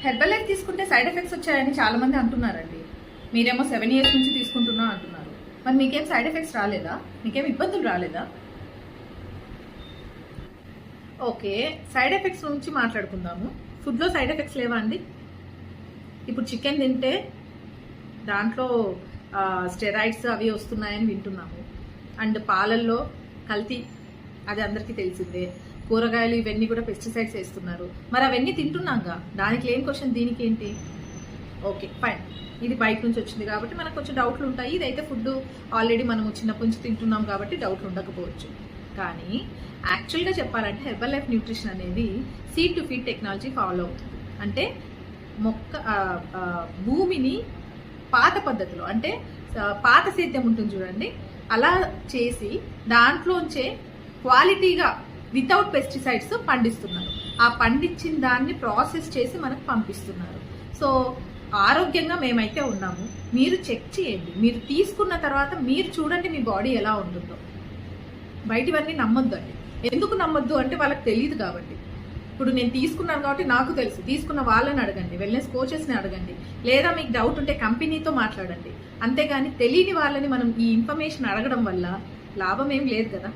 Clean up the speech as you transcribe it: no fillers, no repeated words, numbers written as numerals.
Herbal life తీసుకుంటే side effects వచ్చాయని చాలా మంది అంటున్నారండి. మీరేమో 7 years నుంచి తీసుకుంటున్నా అంటున్నారు. మరి మీకేం సైడ్ ఎఫెక్ట్స్ రాలేదా? మీకేం ఇబ్బందులు రాలేదా? ఓకే, సైడ్ ఎఫెక్ట్స్ నుంచి మాట్లాడుకుందాము. ఫుడ్లో సైడ్ ఎఫెక్ట్స్ లేవా అండి? ఇప్పుడు చికెన్ తింటే దాంట్లో స్టెరాయిడ్స్ అవి వస్తున్నాయని వింటున్నాము. అండ్ పాలల్లో కల్తీ, అది అందరికీ తెలిసిందే. కూరగాయలు ఇవన్నీ కూడా పెస్టిసైడ్స్ వేస్తున్నారు. మరి అవన్నీ తింటున్నాంగా, దానికి లేని క్వశ్చన్ దీనికి ఏంటి? ఓకే ఫైన్, ఇది బయట నుంచి వచ్చింది కాబట్టి మనకు కొంచెం డౌట్లు ఉంటాయి. ఇదైతే ఫుడ్ ఆల్రెడీ మనము చిన్నప్పటి నుంచి తింటున్నాం కాబట్టి డౌట్లు ఉండకపోవచ్చు. కానీ యాక్చువల్గా చెప్పాలంటే హెర్బల్ లైఫ్ న్యూట్రిషన్ అనేది seed to feed technology follow అవుతుంది. అంటే భూమిని పాత పద్ధతిలో, అంటే పాత సేద్యం ఉంటుంది చూడండి, అలా చేసి దాంట్లోంచే క్వాలిటీగా వితౌట్ పెస్టిసైడ్స్ పండిస్తున్నారు. ఆ పండించిన దాన్ని ప్రాసెస్ చేసి మనకు పంపిస్తున్నారు. సో ఆరోగ్యంగా మేమైతే ఉన్నాము. మీరు చెక్ చేయండి, మీరు తీసుకున్న తర్వాత మీరు చూడండి మీ బాడీ ఎలా ఉంటుందో. బయటివన్నీ నమ్మొద్దు అండి. ఎందుకు నమ్మొద్దు అంటే వాళ్ళకి తెలియదు కాబట్టి. ఇప్పుడు నేను తీసుకున్నాను కాబట్టి నాకు తెలుసు. తీసుకున్న వాళ్ళని అడగండి, వెల్నెస్ కోచెస్ని అడగండి, లేదా మీకు డౌట్ ఉంటే కంపెనీతో మాట్లాడండి. అంతేగాని తెలియని వాళ్ళని మనం ఈ ఇన్ఫర్మేషన్ అడగడం వల్ల లాభం ఏం లేదు కదా.